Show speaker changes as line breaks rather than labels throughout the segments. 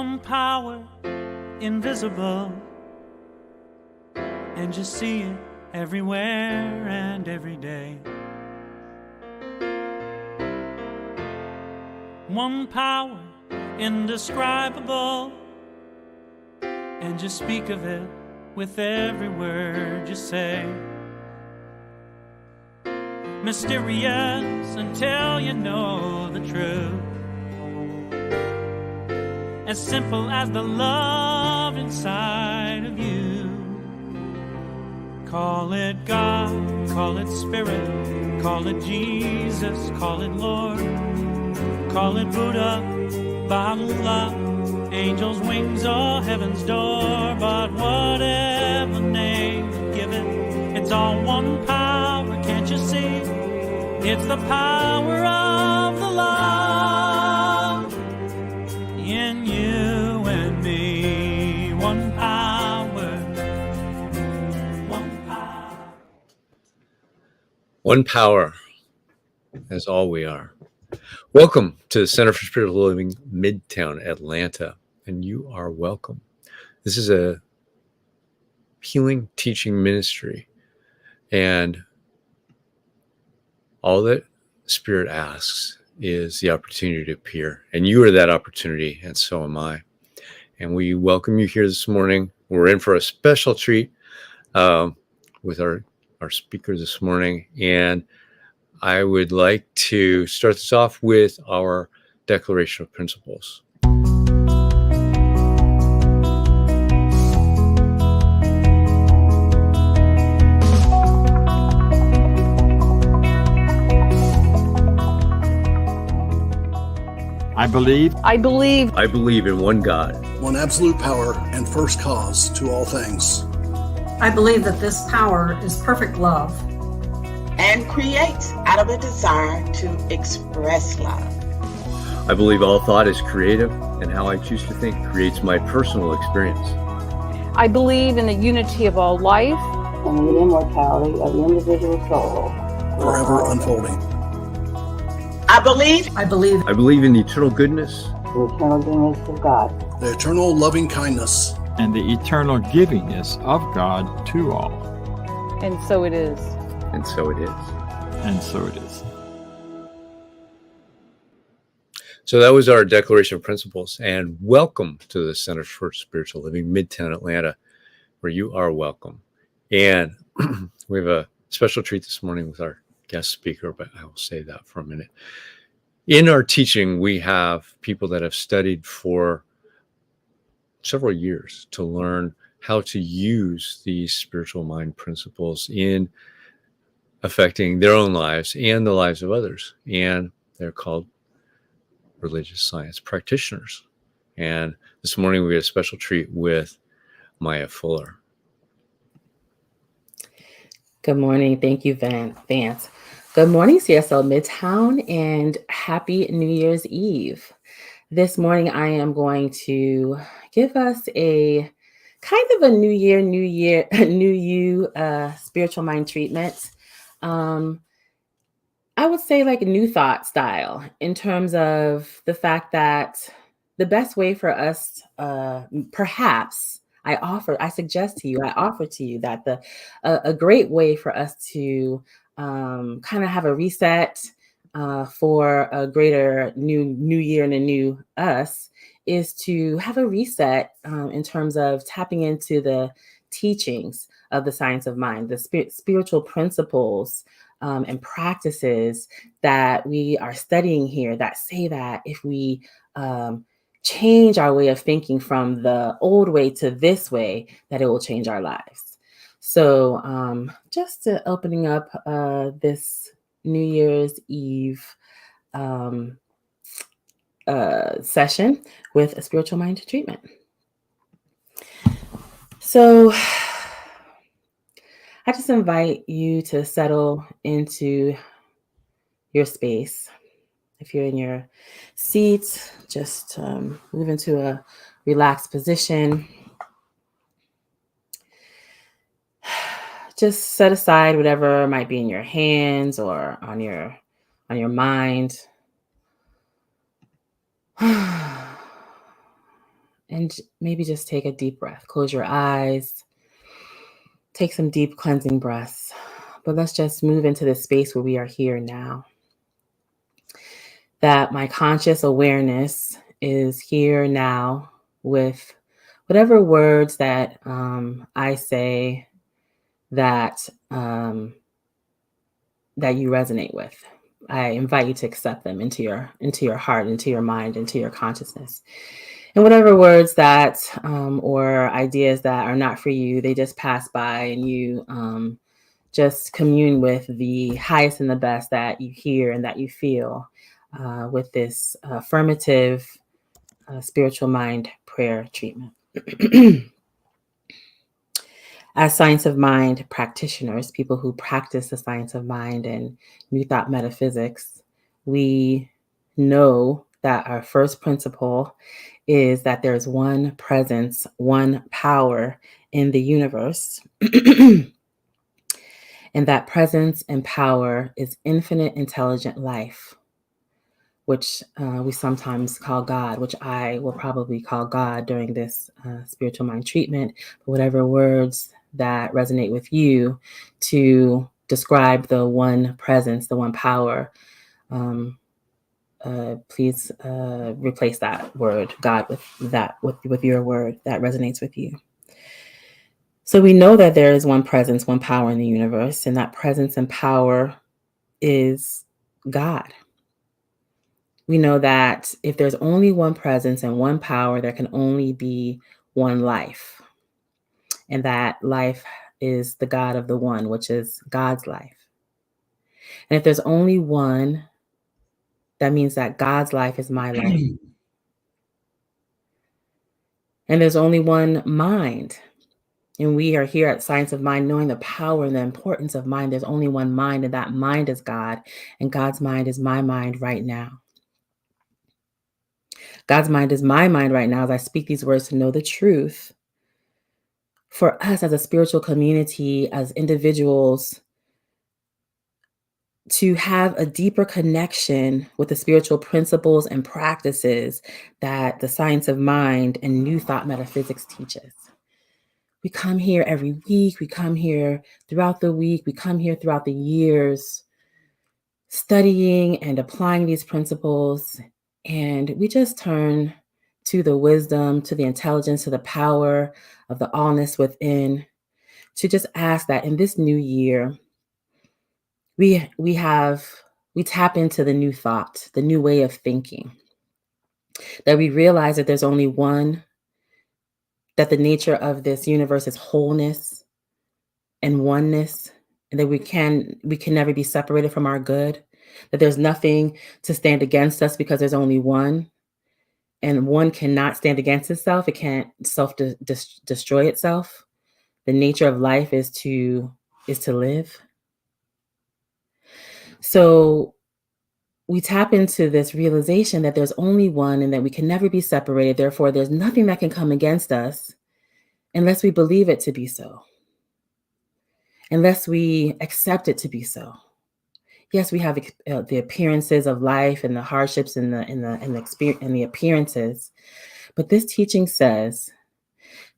One power, invisible, and you see it everywhere and every day. One power, indescribable, and you speak of it with every word you say. Mysterious until you know the truth. As simple as the love inside of you. Call it God, call it Spirit, call it Jesus, call it Lord, call it Buddha, Baha'u'llah, angels' wings or heaven's door. But whatever name you give it, it's all one power, can't you see? It's the power of the love in you and me. One power, one power.
One power is all we are. Welcome to the Center for Spiritual Living, Midtown, Atlanta, and you are welcome. This is a healing teaching ministry, and all that Spirit asks is the opportunity to appear, and you are that opportunity, and so am I. And we welcome you here this morning. We're in for a special treat with our speaker this morning, and I would like to start this off with our Declaration of Principles.
I believe
in one God,
one absolute power and first cause to all things.
I believe that this power is perfect love
and creates out of a desire to express love.
I believe all thought is creative, and how I choose to think creates my personal experience.
I believe in the unity of all life
and the immortality of the individual soul,
forever unfolding.
I believe
in the eternal goodness,
the eternal goodness of God,
the eternal loving kindness,
and the eternal givingness of God to all.
And so it is.
And so it is.
And so it is.
So that was our Declaration of Principles, and welcome to the Center for Spiritual Living, Midtown Atlanta, where you are welcome. And we have a special treat this morning with our guest speaker, but I will say that for a minute. In our teaching, we have people that have studied for several years to learn how to use these spiritual mind principles in affecting their own lives and the lives of others. And they're called religious science practitioners. And this morning we had a special treat with Mya Fuller.
Good morning. Thank you, Vance. Good morning, CSL Midtown, and happy New Year's Eve. This morning, I am going to give us a kind of a new you spiritual mind treatment. I would say like a new thought style in terms of the fact that the best way for us, perhaps, I offer to you that a great way for us to kind of have a reset for a greater new year and a new us is to have a reset in terms of tapping into the teachings of the science of mind, the spiritual principles and practices that we are studying here that say that if we change our way of thinking from the old way to this way, that it will change our lives. So just opening up this New Year's Eve session with a spiritual mind treatment. So I just invite you to settle into your space. If you're in your seat, just move into a relaxed position. Just set aside whatever might be in your hands or on your mind. And maybe just take a deep breath. Close your eyes. Take some deep cleansing breaths. But let's just move into this space where we are here now. That my conscious awareness is here now with whatever words that I say that that you resonate with. I invite you to accept them into your heart, into your mind, into your consciousness. And whatever words that or ideas that are not for you, they just pass by, and you just commune with the highest and the best that you hear and that you feel with this affirmative spiritual mind prayer treatment. As science of mind practitioners, people who practice the science of mind and New Thought metaphysics, we know that our first principle is that there's one presence, one power in the universe. And that presence and power is infinite intelligent life, which we sometimes call God, which I will probably call God during this spiritual mind treatment. But whatever words that resonate with you to describe the one presence, the one power, please replace that word, God, with your word that resonates with you. So we know that there is one presence, one power in the universe, and that presence and power is God. We know that if there's only one presence and one power, there can only be one life. And that life is the God of the one, which is God's life. And if there's only one, that means that God's life is my life. And there's only one mind. And we are here at Science of Mind, knowing the power and the importance of mind. There's only one mind, and that mind is God. And God's mind is my mind right now. God's mind is my mind right now as I speak these words to know the truth. For us as a spiritual community, as individuals, to have a deeper connection with the spiritual principles and practices that the science of mind and New Thought metaphysics teaches. We come here every week. We come here throughout the week. We come here throughout the years, studying and applying these principles. And we just turn to the wisdom, to the intelligence, to the power of the allness within, to just ask that in this new year, we tap into the new thought, the new way of thinking, that we realize that there's only one, that the nature of this universe is wholeness and oneness, and that we can never be separated from our good, that there's nothing to stand against us because there's only one, and one cannot stand against itself. It can't destroy itself. The nature of life is to live. So we tap into this realization that there's only one and that we can never be separated. Therefore, there's nothing that can come against us unless we believe it to be so, unless we accept it to be so. Yes, we have the appearances of life and the hardships and the appearances, but this teaching says,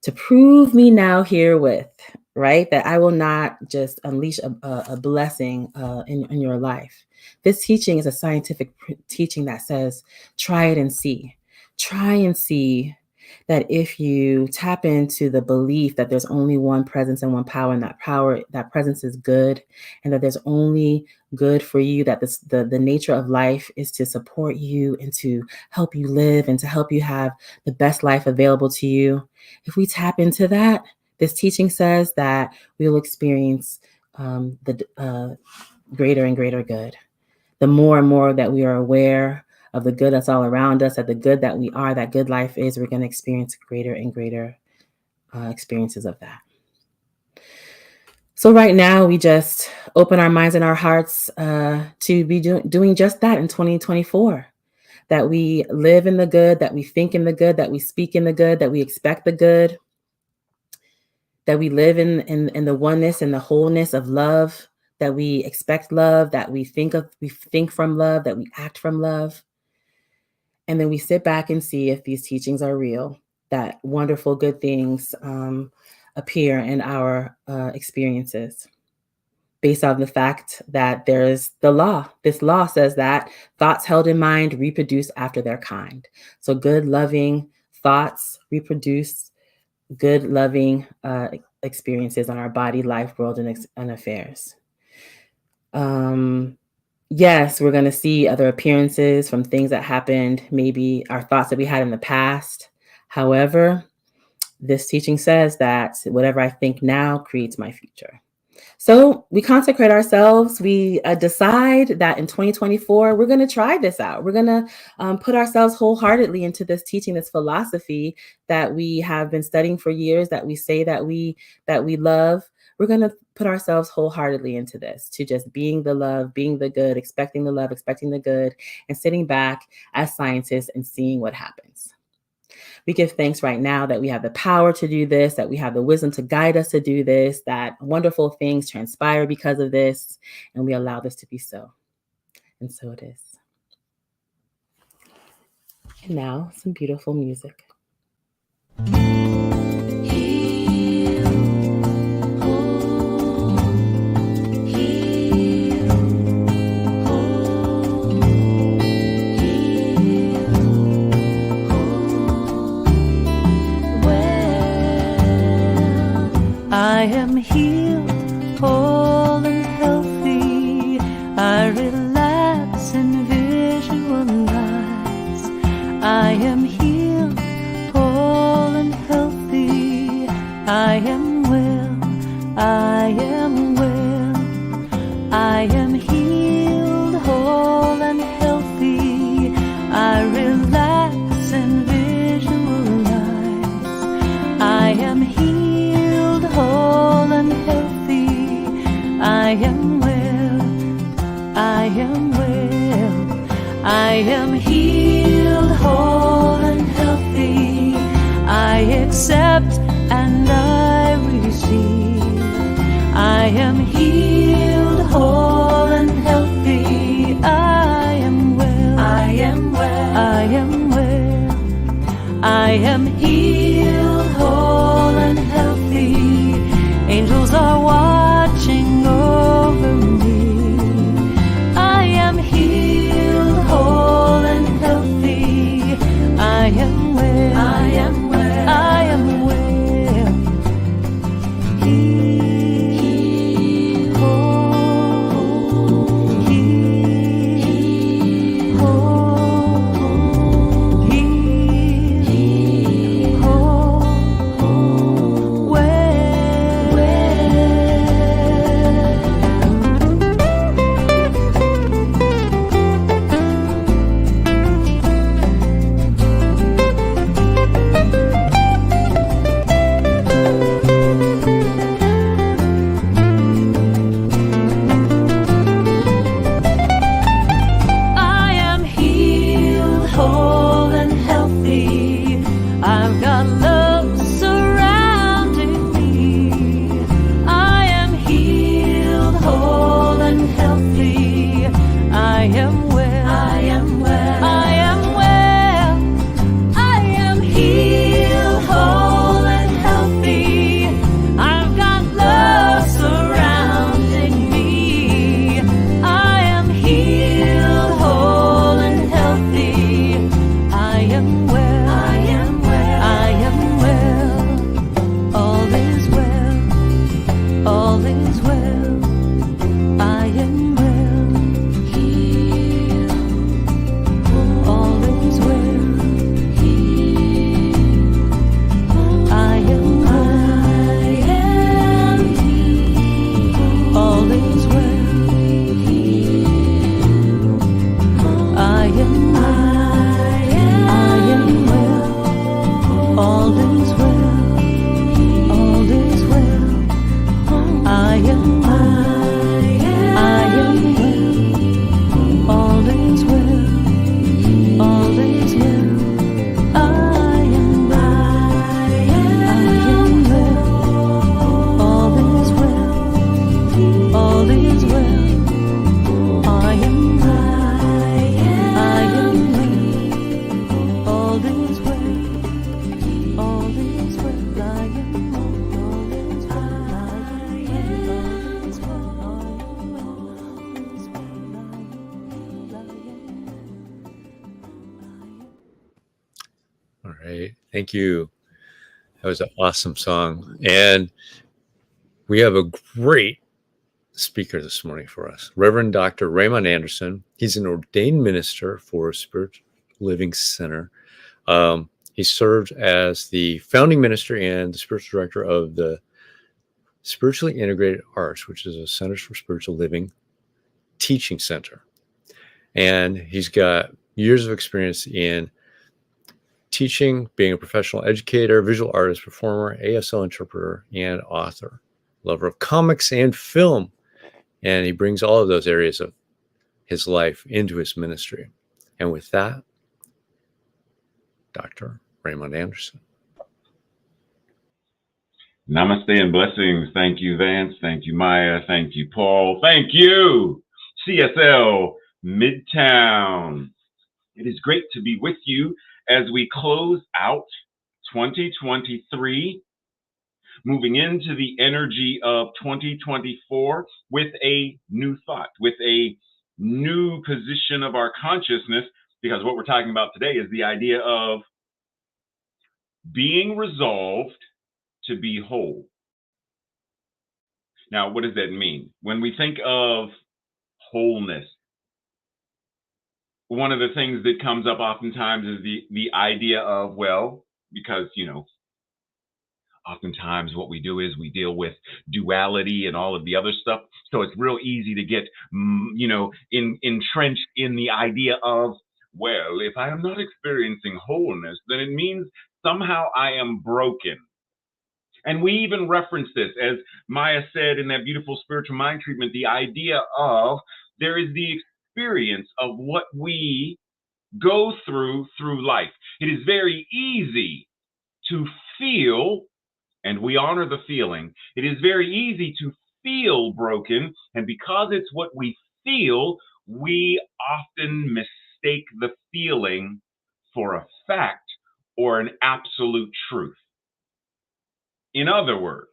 to prove me now herewith, right, that I will not just unleash a blessing in your life. This teaching is a scientific teaching that says, try it and see. Try and see that if you tap into the belief that there's only one presence and one power, and that presence is good, and that there's only good for you, that the nature of life is to support you and to help you live and to help you have the best life available to you. If we tap into that, this teaching says that we will experience the greater and greater good. The more and more that we are aware of the good that's all around us, that the good that we are, that good life is, we're going to experience greater and greater experiences of that. So right now, we just open our minds and our hearts to be doing just that in 2024. That we live in the good, that we think in the good, that we speak in the good, that we expect the good, that we live in the oneness and the wholeness of love, that we expect love, that we think from love, that we act from love. And then we sit back and see if these teachings are real, that wonderful good things appear in our experiences, based on the fact that there's the law. This law says that thoughts held in mind reproduce after their kind. So good, loving thoughts reproduce good, loving experiences on our body, life, world, and affairs. Yes, we're going to see other appearances from things that happened, maybe our thoughts that we had in the past. However, this teaching says that whatever I think now creates my future. So we consecrate ourselves. We decide that in 2024, we're going to try this out. We're going to put ourselves wholeheartedly into this teaching, this philosophy that we have been studying for years, that we say that we love. We're going to put ourselves wholeheartedly into this, to just being the love, being the good, expecting the love, expecting the good, and sitting back as scientists and seeing what happens. We give thanks right now that we have the power to do this, that we have the wisdom to guide us to do this, that wonderful things transpire because of this, and we allow this to be so. And so it is. And now, some beautiful music.
I am healed, whole and healthy. I relax and visualize. I am healed, whole and healthy. I am well, I am well. I am healed, whole and healthy. I relax and visualize. I am healed, whole and healthy. I am well, I am well. I am healed, whole and healthy. I accept and I receive. I am healed, whole and healthy. I am well, I am well, I am well. I am healed, whole and healthy. Angels are watching over me. I am healed, whole and healthy. I am well, I am well, I am well. Healed, whole, healed, whole, healed, whole, well. I am healed, whole and healthy. I've got love surrounding me. I am healed, whole and healthy. I am well, I am well, I am well. I am healed, whole and healthy. I've got love surrounding me. I am healed, whole and healthy. I am well, I am well, I am well. All is well, all is well. I am well, healed. All is well, healed. I am well, healed. All is well, healed. I am well, all is well, all is well. I am
Thank you. That was an awesome song. And we have a great speaker this morning for us, Reverend Dr. Raymont Anderson. He's an ordained minister for Spiritual Living Center. He served as the founding minister and the spiritual director of the Spiritually Integrated Arts, which is a Centers for Spiritual Living teaching center. And he's got years of experience in teaching, being a professional educator, visual artist, performer, ASL interpreter, and author, lover of comics and film. And he brings all of those areas of his life into his ministry. And with that, Dr. Raymont Anderson.
Namaste and blessings. Thank you, Vance. Thank you, Maya. Thank you, Paul. Thank you, CSL Midtown. It is great to be with you as we close out 2023, moving into the energy of 2024 with a new thought, with a new position of our consciousness, because what we're talking about today is the idea of being resolved to be whole. Now, what does that mean? When we think of wholeness, one of the things that comes up oftentimes is the idea of, well, because, oftentimes what we do is we deal with duality and all of the other stuff. So it's real easy to get, entrenched in the idea of, well, if I am not experiencing wholeness, then it means somehow I am broken. And we even reference this, as Maya said in that beautiful spiritual mind treatment, the idea of there is the experience of what we go through life. It is very easy to feel, and we honor the feeling. It is very easy to feel broken, and because it's what we feel, we often mistake the feeling for a fact or an absolute truth. In other words,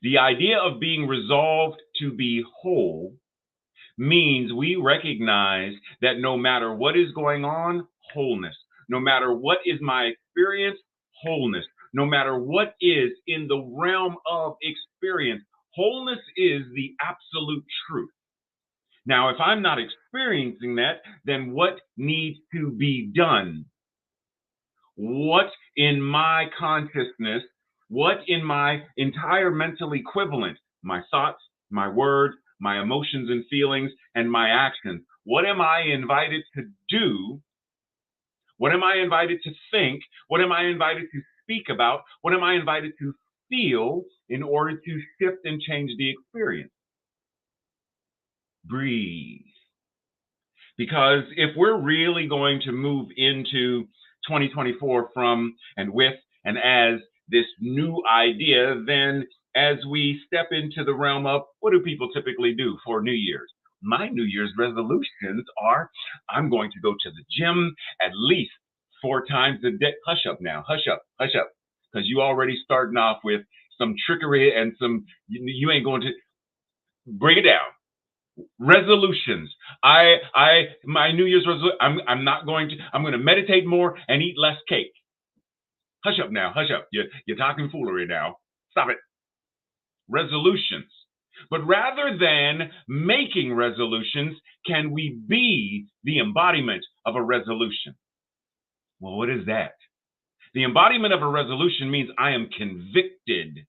the idea of being resolved to be whole means we recognize that no matter what is going on, wholeness. No matter what is my experience, wholeness. No matter what is in the realm of experience, wholeness is the absolute truth. Now, if I'm not experiencing that, then what needs to be done? What in my consciousness, what in my entire mental equivalent, my thoughts, my words, my emotions and feelings, and my actions, what am I invited to do? What am I invited to think? What am I invited to speak about? What am I invited to feel in order to shift and change the experience? Breathe. Because if we're really going to move into 2024 from and with and as this new idea, then as we step into the realm of what do people typically do for New Year's? My New Year's resolutions are I'm going to go to the gym at least 4 times a day. Hush up now, hush up, because you already starting off with some trickery and some, you ain't going to bring it down. Resolutions. My New Year's resolution, I'm going to meditate more and eat less cake. Hush up now, hush up. You're talking foolery now. Stop it. Resolutions. But rather than making resolutions, can we be the embodiment of a resolution? Well, what is that? The embodiment of a resolution means I am convicted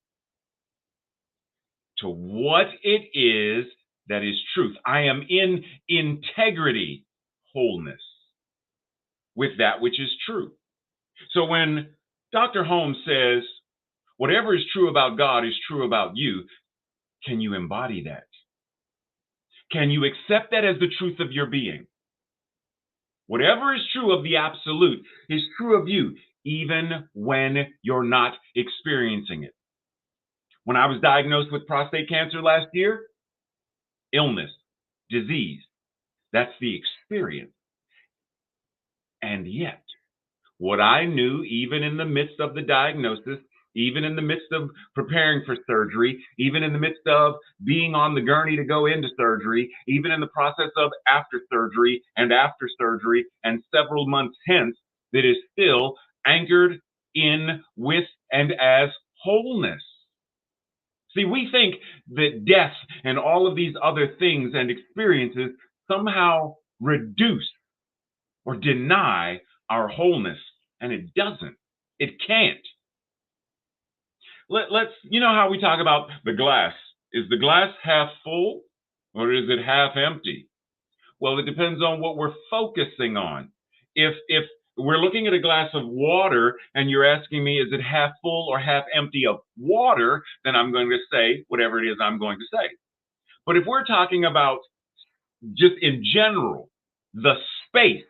to what it is that is truth. I am in integrity, wholeness with that which is true. So when Dr. Holmes says, whatever is true about God is true about you, can you embody that? Can you accept that as the truth of your being? Whatever is true of the absolute is true of you, even when you're not experiencing it. When I was diagnosed with prostate cancer last year, illness, disease, that's the experience. And yet, what I knew, even in the midst of the diagnosis, even in the midst of preparing for surgery, even in the midst of being on the gurney to go into surgery, even in the process of after surgery and several months hence, that is still anchored in, with, and as wholeness. See, we think that death and all of these other things and experiences somehow reduce or deny our wholeness, and it doesn't. It can't. Let's, you know how we talk about the glass. Is the glass half full or is it half empty? Well, it depends on what we're focusing on. If we're looking at a glass of water and you're asking me, is it half full or half empty of water, then I'm going to say whatever it is I'm going to say. But if we're talking about just in general, the space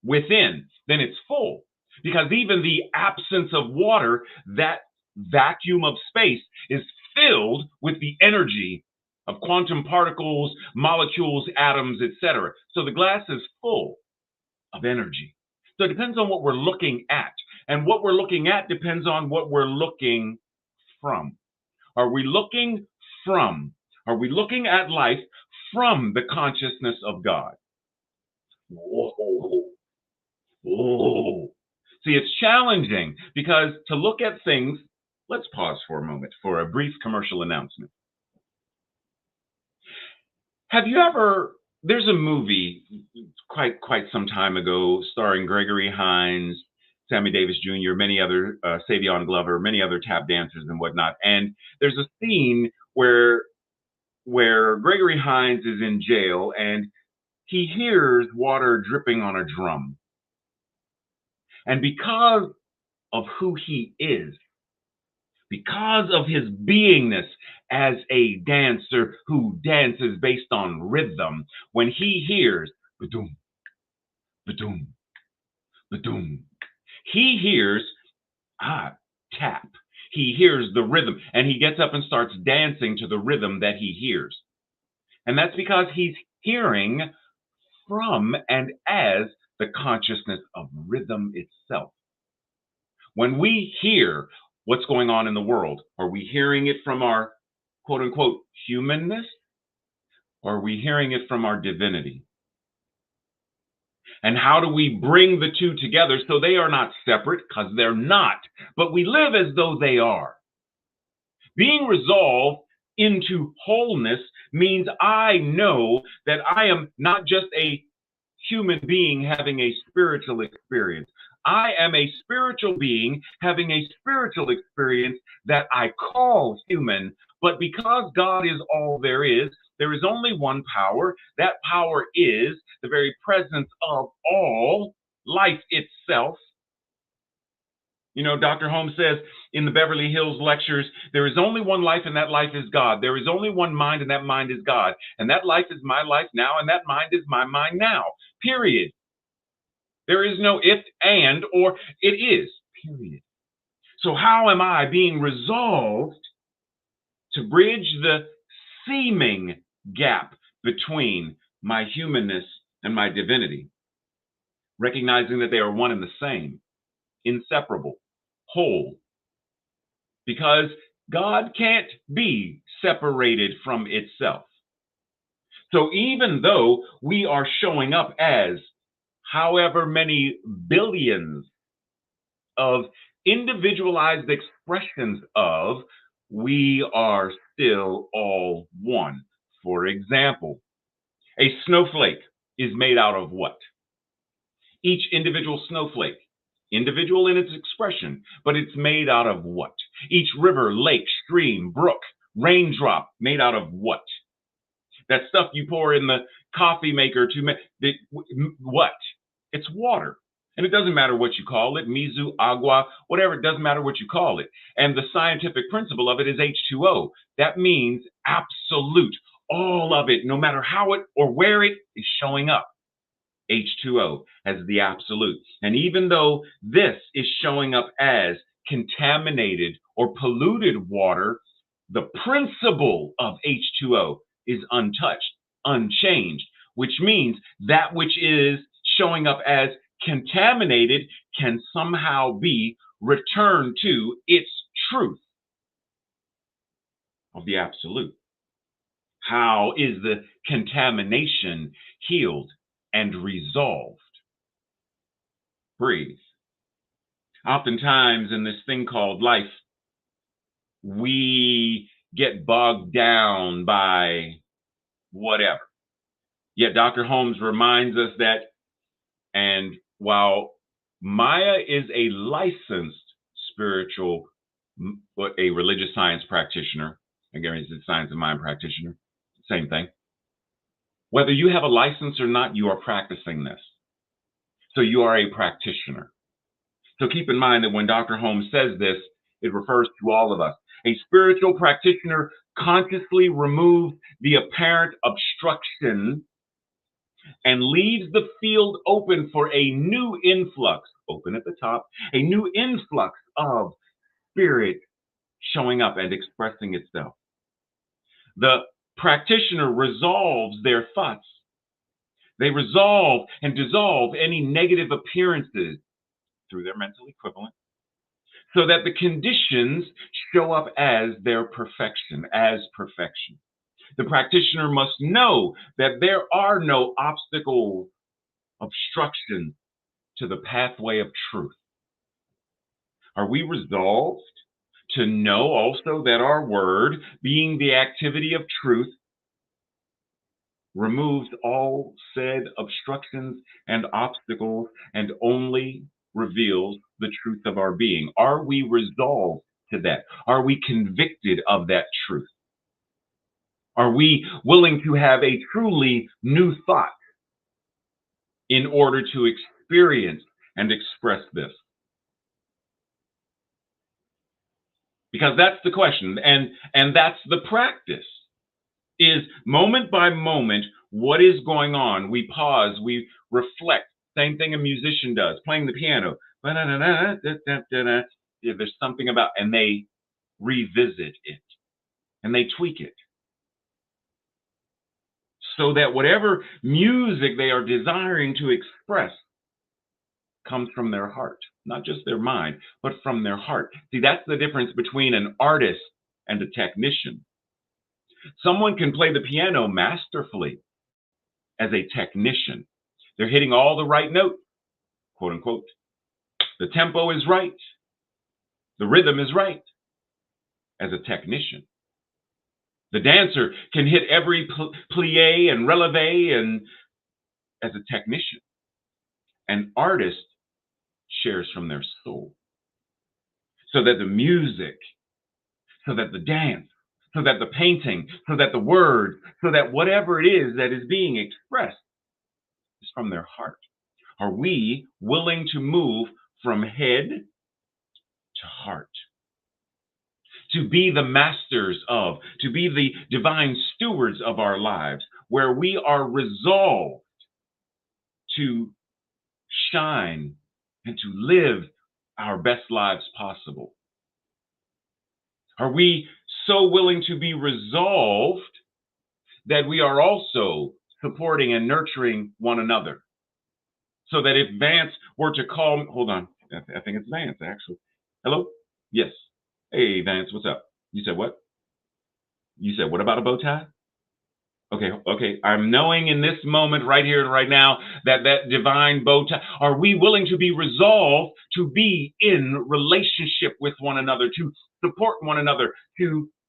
within, then it's full. Because even the absence of water, that vacuum of space is filled with the energy of quantum particles, molecules, atoms, etc. So the glass is full of energy. So it depends on what we're looking at. And what we're looking at depends on what we're looking from. Are we looking at life from the consciousness of God? Whoa. Whoa. See, it's challenging because to look at things, let's pause for a moment for a brief commercial announcement. Have you ever, there's a movie quite some time ago starring Gregory Hines, Sammy Davis Jr., many other, Savion Glover, many other tap dancers and whatnot. And there's a scene where Gregory Hines is in jail and he hears water dripping on a drum. And because of who he is, because of his beingness as a dancer who dances based on rhythm, when he hears ba-doom, ba-doom, ba-doom, he hears tap. He hears the rhythm and he gets up and starts dancing to the rhythm that he hears. And that's because he's hearing from and as the consciousness of rhythm itself. When we hear what's going on in the world, are we hearing it from our quote unquote humanness? Or are we hearing it from our divinity? And how do we bring the two together so they are not separate? Because they're not, but we live as though they are. Being resolved into wholeness means I know that I am not just a human being having a spiritual experience. I am a spiritual being having a spiritual experience that I call human, but because God is all there is only one power. That power is the very presence of all life itself. You know, Dr. Holmes says in the Beverly Hills lectures, there is only one life and that life is God. There is only one mind and that mind is God. And that life is my life now and that mind is my mind now. Period. There is no if, and, or it is. Period. So how am I being resolved to bridge the seeming gap between my humanness and my divinity? Recognizing that they are one and the same, inseparable, whole. Because God can't be separated from itself. So even though we are showing up as however many billions of individualized expressions of, we are still all one. For example, a snowflake is made out of what? Each individual snowflake, individual in its expression, but it's made out of what? Each river, lake, stream, brook, raindrop, made out of what? That stuff you pour in the coffee maker to make what? It's water. And it doesn't matter what you call it, mizu, agua, whatever, it doesn't matter what you call it. And the scientific principle of it is H2O. That means absolute, all of it, no matter how it or where it is showing up. H2O as the absolute. And even though this is showing up as contaminated or polluted water, the principle of H2O is untouched, unchanged, which means that which is showing up as contaminated can somehow be returned to its truth of the absolute. How is the contamination healed and resolved? Breathe. Oftentimes in this thing called life, we get bogged down by whatever. Yet Dr. Holmes reminds us that, and while Mya is a licensed spiritual, a religious science practitioner, again, it's a science of mind practitioner, same thing. Whether you have a license or not, you are practicing this. So you are a practitioner. So keep in mind that when Dr. Holmes says this, it refers to all of us. A spiritual practitioner consciously removes the apparent obstruction and leaves the field open for a new influx, open at the top, a new influx of spirit showing up and expressing itself. The practitioner resolves their thoughts. They resolve and dissolve any negative appearances through their mental equivalent so that the conditions show up as their perfection, as perfection. The practitioner must know that there are no obstacles, obstructions to the pathway of truth. Are we resolved to know also that our word, being the activity of truth, removes all said obstructions and obstacles and only reveals the truth of our being? Are we resolved to that? Are we convicted of that truth? Are we willing to have a truly new thought in order to experience and express this? Because that's the question, and that's the practice, is moment by moment, what is going on? We pause, we reflect. Same thing a musician does, playing the piano. There's something about, and they revisit it, and they tweak it, so that whatever music they are desiring to express comes from their heart, not just their mind, but from their heart. See, that's the difference between an artist and a technician. Someone can play the piano masterfully as a technician. They're hitting all the right notes, quote unquote. The tempo is right. The rhythm is right as a technician. The dancer can hit every plie and releve and as a technician. An artist shares from their soul, so that the music, so that the dance, so that the painting, so that the word, so that whatever it is that is being expressed is from their heart. Are we willing to move from head to heart? To be the masters of, to be the divine stewards of our lives, where we are resolved to shine and to live our best lives possible? Are we so willing to be resolved that we are also supporting and nurturing one another? So that if Vance were to call, hold on, I think it's Vance actually. Hello? Yes. Hey, Vance, what's up? You said what? You said what about a bow tie? Okay. I'm knowing in this moment right here and right now that divine bow tie, are we willing to be resolved to be in relationship with one another, to support one another,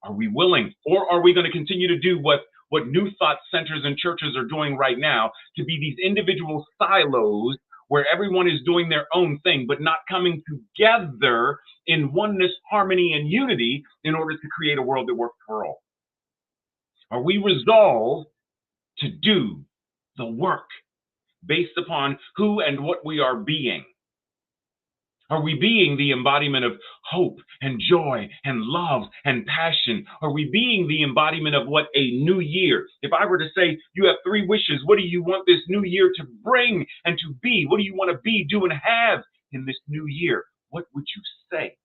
are we willing, or are we going to continue to do what New Thought centers and churches are doing right now, to be these individual silos where everyone is doing their own thing, but not coming together in oneness, harmony, and unity in order to create a world that works for all? Are we resolved to do the work based upon who and what we are being? Are we being the embodiment of hope and joy and love and passion? Are we being the embodiment of what a new year? If I were to say, you have 3 wishes, what do you want this new year to bring and to be? What do you want to be, do, and have in this new year? What would you say?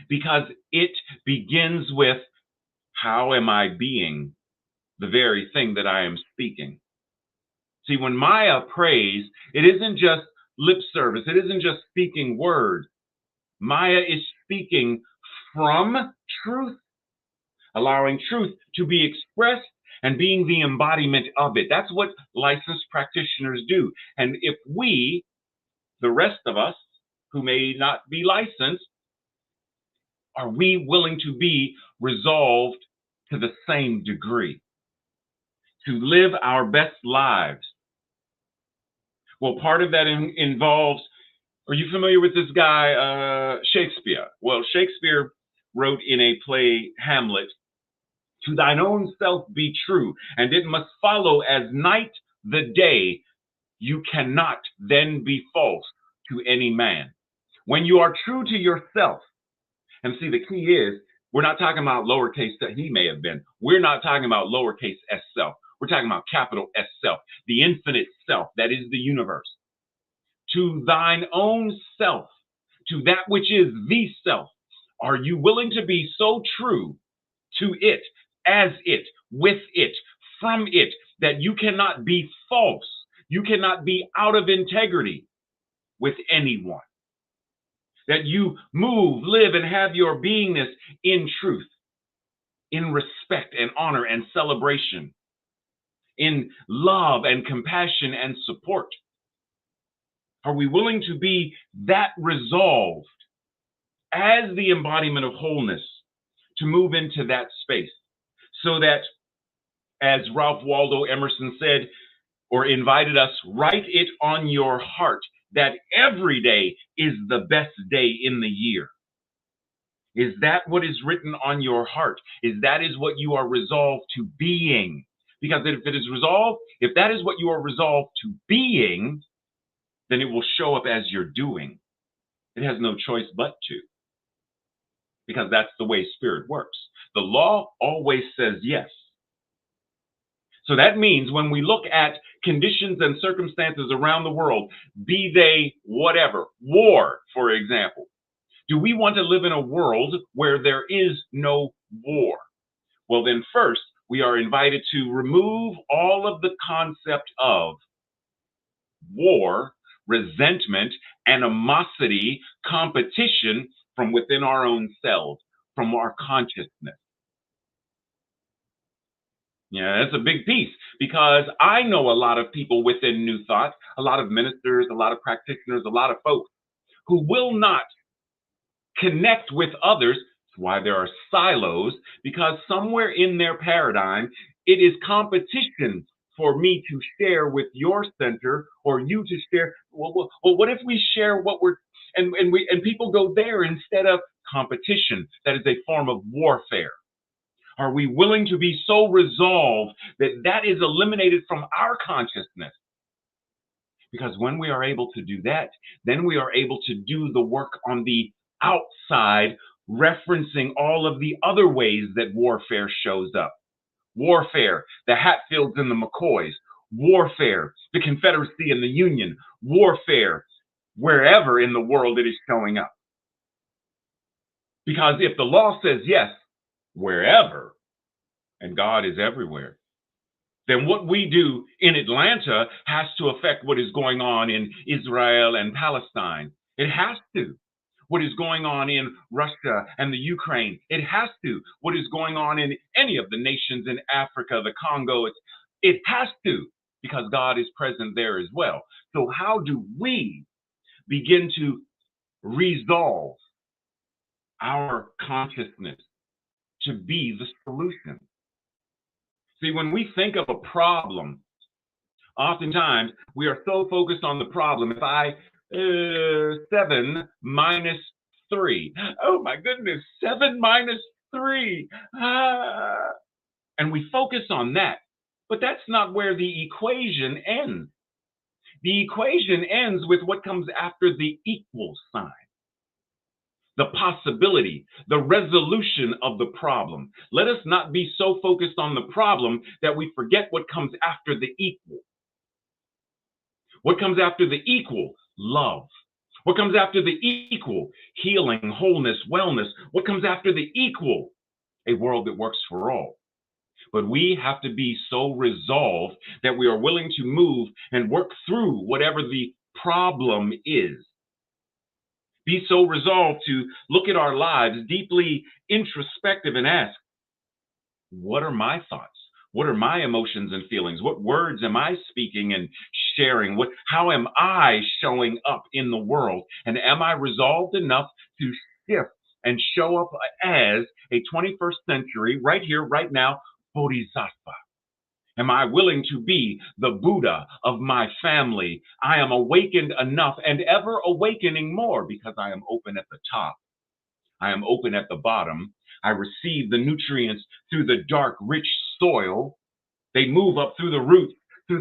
Because it begins with, how am I being the very thing that I am speaking? See, when Mya prays, it isn't just lip service. It isn't just speaking words. Mya is speaking from truth, allowing truth to be expressed and being the embodiment of it. That's what licensed practitioners do. And if we, the rest of us who may not be licensed, are we willing to be resolved to the same degree, to live our best lives? Well, part of that involves, are you familiar with this guy, Shakespeare? Well, Shakespeare wrote in a play, Hamlet, "To thine own self be true, and it must follow as night the day. You cannot then be false to any man." When you are true to yourself, and see, the key is, we're not talking about lowercase he may have been. We're not talking about lowercase s self. We're talking about capital S self, the infinite self that is the universe. To thine own self, to that which is the self, are you willing to be so true to it, as it, with it, from it, that you cannot be false, you cannot be out of integrity with anyone? That you move, live, and have your beingness in truth, in respect and honor and celebration, in love and compassion and support? Are we willing to be that resolved as the embodiment of wholeness to move into that space, so that, as Ralph Waldo Emerson said, or invited us, write it on your heart that every day is the best day in the year? Is that what is written on your heart? Is what you are resolved to being? Because if it is resolved, if that is what you are resolved to being, then it will show up as you're doing. It has no choice but to, because that's the way spirit works. The law always says yes. So that means when we look at conditions and circumstances around the world, be they whatever, war, for example, do we want to live in a world where there is no war? Well, then first, we are invited to remove all of the concept of war, resentment, animosity, competition from within our own selves, from our consciousness. Yeah, that's a big piece, because I know a lot of people within New Thought, a lot of ministers, a lot of practitioners, a lot of folks who will not connect with others. That's why there are silos, because somewhere in their paradigm, it is competition for me to share with your center, or you to share. Well, what if we share what we're, and people go there instead of competition? That is a form of warfare. Are we willing to be so resolved that that is eliminated from our consciousness? Because when we are able to do that, then we are able to do the work on the outside, referencing all of the other ways that warfare shows up. Warfare, the Hatfields and the McCoys. Warfare, the Confederacy and the Union. Warfare, wherever in the world it is showing up. Because if the law says yes, wherever, and God is everywhere, then what we do in Atlanta has to affect what is going on in Israel and Palestine. It has to. What is going on in Russia and the Ukraine, it has to. What is going on in any of the nations in Africa, the Congo, it has to, because God is present there as well. So how do we begin to resolve our consciousness to be the solution? See, when we think of a problem, oftentimes we are so focused on the problem. If I 7 minus 3. Oh my goodness, 7 minus 3. And we focus on that. But that's not where the equation ends. The equation ends with what comes after the equal sign. The possibility, the resolution of the problem. Let us not be so focused on the problem that we forget what comes after the equal. What comes after the equal? Love. What comes after the equal? Healing, wholeness, wellness. What comes after the equal? A world that works for all. But we have to be so resolved that we are willing to move and work through whatever the problem is. Be so resolved to look at our lives deeply introspective and ask, what are my thoughts? What are my emotions and feelings? What words am I speaking and sharing? How am I showing up in the world? And am I resolved enough to shift and show up as a 21st century, right here, right now, bodhisattva? Am I willing to be the Buddha of my family? I am awakened enough and ever awakening more because I am open at the top. I am open at the bottom. I receive the nutrients through the dark, rich soil. They move up through the roots, through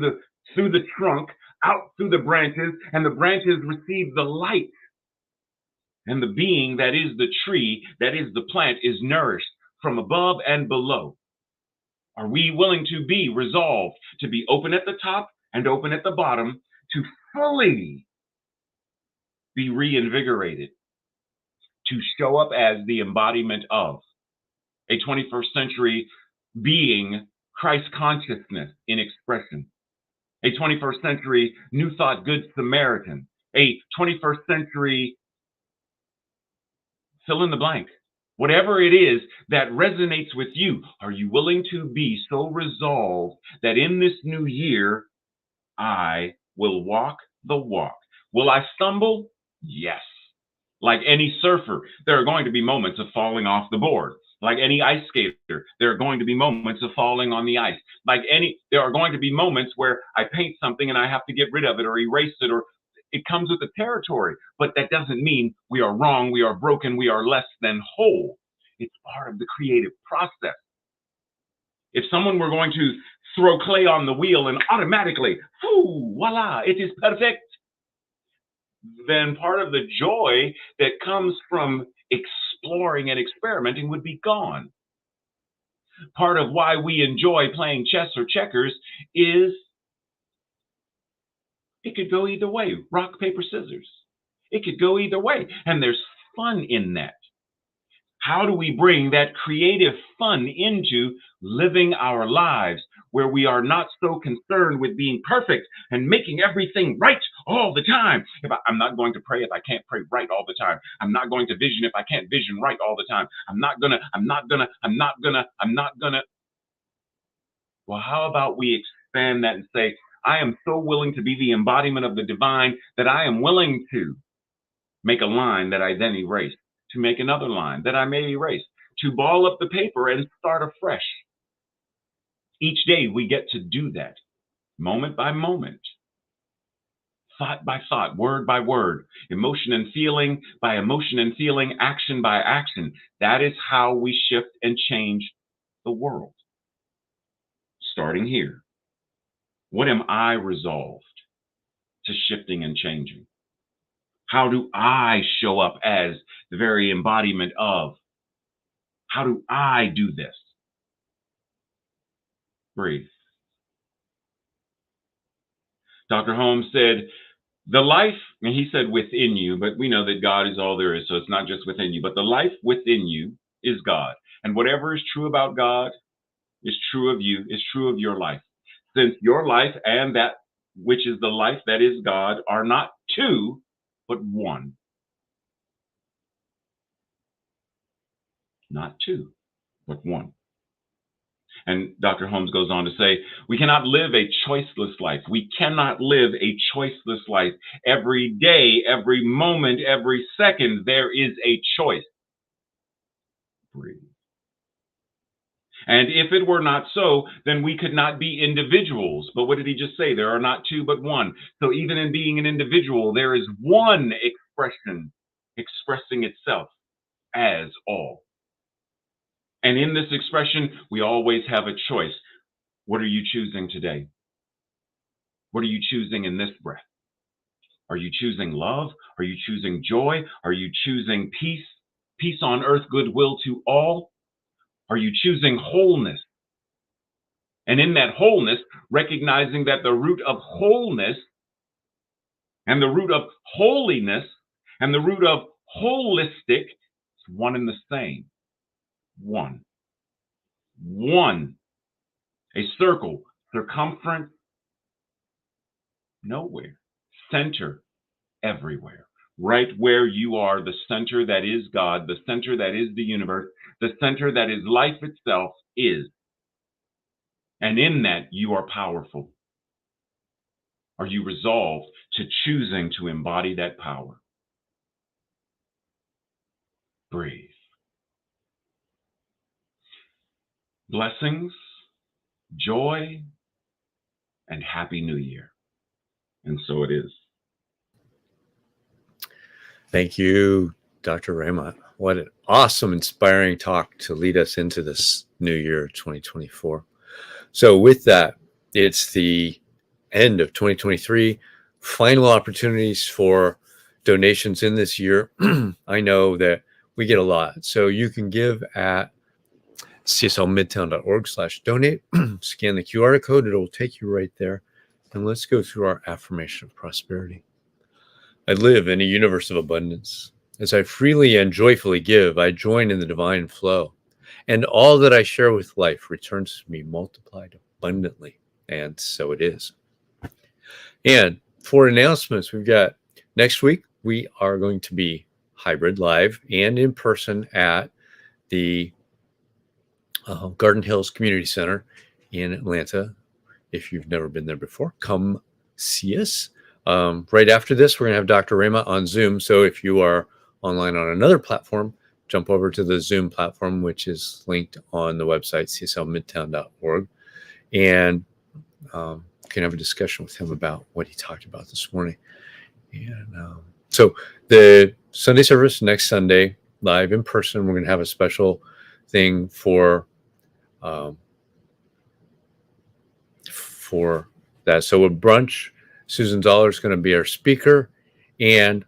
the trunk, out through the branches, and the branches receive the light. And the being that is the tree, that is the plant, is nourished from above and below. Are we willing to be resolved to be open at the top and open at the bottom, to fully be reinvigorated, to show up as the embodiment of a 21st century being, Christ consciousness in expression, a 21st century New Thought Good Samaritan, a 21st century fill in the blank? Whatever it is that resonates with you, are you willing to be so resolved that in this new year, I will walk the walk? Will I stumble? Yes. Like any surfer, there are going to be moments of falling off the board. Like any ice skater, there are going to be moments of falling on the ice. There are going to be moments where I paint something and I have to get rid of it or erase it, or it comes with the territory. But that doesn't mean we are wrong, we are broken, we are less than whole. It's part of the creative process. If someone were going to throw clay on the wheel and automatically, voila, it is perfect, then part of the joy that comes from exploring and experimenting would be gone. Part of why we enjoy playing chess or checkers is it could go either way. Rock, paper, scissors. It could go either way. And there's fun in that. How do we bring that creative fun into living our lives where we are not so concerned with being perfect and making everything right all the time? I'm not going to pray if I can't pray right all the time. I'm not going to vision if I can't vision right all the time. I'm not gonna. Well, how about we expand that and say, I am so willing to be the embodiment of the divine that I am willing to make a line that I then erase, to make another line that I may erase, to ball up the paper and start afresh. Each day we get to do that, moment by moment, thought by thought, word by word, emotion and feeling by emotion and feeling, action by action. That is how we shift and change the world. Starting here. What am I resolved to shifting and changing? How do I show up as the very embodiment of? How do I do this? Breathe. Dr. Holmes said, the life, and he said within you, but we know that God is all there is, so it's not just within you, but the life within you is God. And whatever is true about God is true of you, is true of your life. Since your life and that which is the life that is God are not two, but one. Not two, but one. And Dr. Holmes goes on to say, we cannot live a choiceless life. We cannot live a choiceless life. Every day, every moment, every second, there is a choice. Breathe. And if it were not so, then we could not be individuals. But what did he just say? There are not two, but one. So even in being an individual, there is one expression expressing itself as all. And in this expression, we always have a choice. What are you choosing today? What are you choosing in this breath? Are you choosing love? Are you choosing joy? Are you choosing peace? Peace on earth, goodwill to all? Are you choosing wholeness? And in that wholeness, recognizing that the root of wholeness and the root of holiness and the root of holistic is one and the same. One. One. A circle, circumference, nowhere. Center, everywhere. Right where you are, the center that is God, the center that is the universe, the center that is life itself is. And in that, you are powerful. Are you resolved to choosing to embody that power? Breathe. Blessings, joy, and Happy New Year. And so it is.
Thank you, Dr. Raymont. What an awesome, inspiring talk to lead us into this new year, 2024. So with that, it's the end of 2023. Final opportunities for donations in this year. I know that we get a lot. So you can give at cslmidtown.org/donate. Scan the QR code. It will take you right there. And let's go through our affirmation of prosperity. I live in a universe of abundance. As I freely and joyfully give, I join in the divine flow. And all that I share with life returns to me multiplied abundantly. And so it is. And for announcements, we've got next week, we are going to be hybrid live and in person at the Garden Hills Community Center in Atlanta. If you've never been there before, come see us. Right after this, we're going to have Dr. Raymont on Zoom. So if you are online on another platform, jump over to the Zoom platform, which is linked on the website, cslmidtown.org, and can have a discussion with him about what he talked about this morning. And so the Sunday service next Sunday, live in person, we're going to have a special thing for that. So a brunch, Susan Dollar is going to be our speaker, and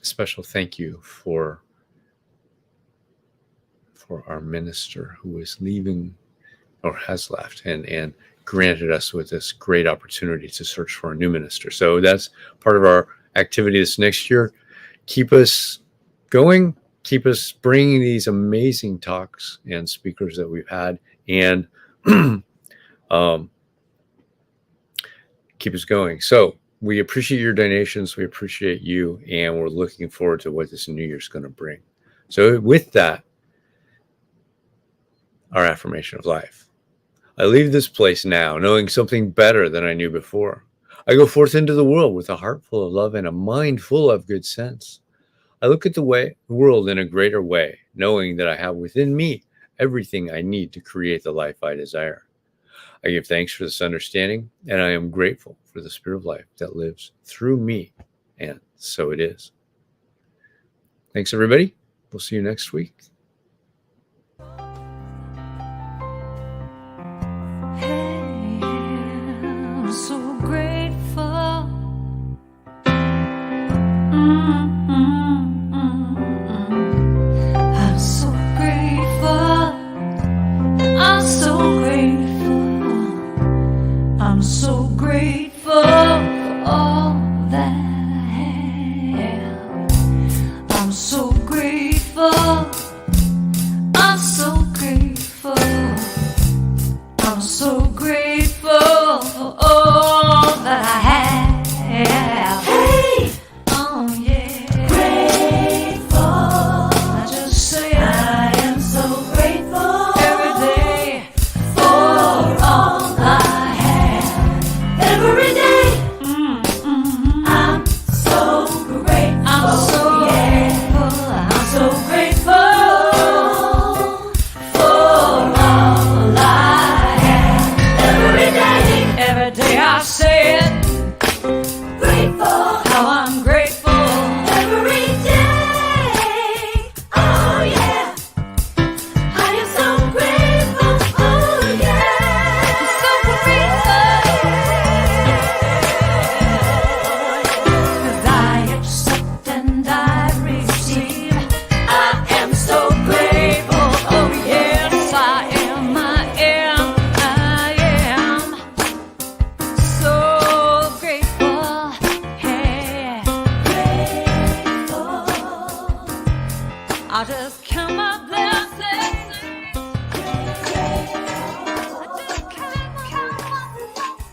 special thank you for our minister who is leaving or has left and granted us with this great opportunity to search for a new minister. So that's part of our activity this next year. Keep us going, keep us bringing these amazing talks and speakers that we've had, and keep us going. So we appreciate your donations. We appreciate you. And we're looking forward to what this new year is going to bring. So with that, our affirmation of life. I leave this place now knowing something better than I knew before. I go forth into the world with a heart full of love and a mind full of good sense. I look at the world in a greater way, knowing that I have within me everything I need to create the life I desire. I give thanks for this understanding, and I am grateful for the spirit of life that lives through me, and so it is. Thanks, everybody. We'll see you next week.
I'm so grateful. I'm so grateful. I'm so grateful. I'm so grateful for all that I have. I'm so grateful. I'm so grateful. I'm so grateful for all that I have. Hey! Oh yeah. Grateful. I just say I am so grateful every day for all I have. Every day. I'm so grateful. I'm so grateful. I'm so grateful for all I have. Every day I say it. Grateful. How I'm grateful. Every day. Oh yeah. I am so grateful. Oh yeah. I'm so grateful. 'Cause I accept and I receive. I am so grateful. Oh yes, I am. I am so grateful. Hey, grateful. I just come up.